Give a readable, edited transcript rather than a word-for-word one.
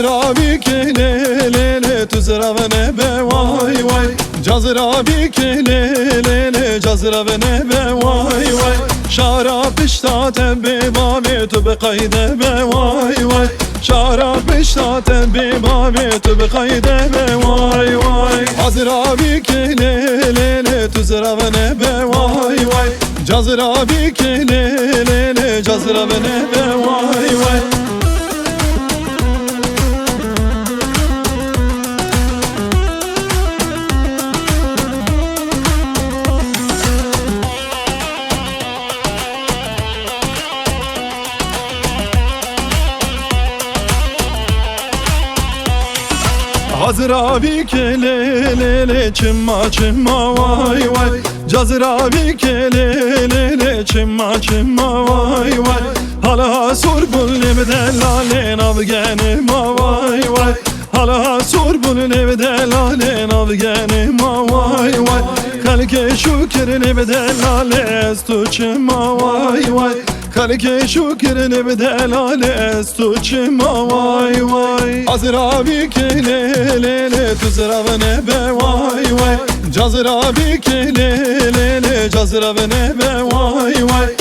Cazıra bikelele tuzra vene be vay vay. Cazıra bikelele cazıra vene be vay vay. Şarap işta tebbi babi tübe kayde be vay vay. Şarap işta tebbi babi tübe kayde be vay vay. Cazıra bikelele tuzra vene be vay vay. Cazıra bikelele cazıra vene be vay vay. Cazıra bikelele çimma çimma vay vay. Cazıra bikelele çimma çimma vay vay. Hala sor bulim delale navgenim vay vay. Hala sor bulim delale navgenim vay vay. Kalke şükrin delale estuçma vay vay. Kalke şükrin delale estuçma vay vay. Cazıra bikelele tuzra vene be vay vay. Cazıra bikelele cazıra vene be vay vay.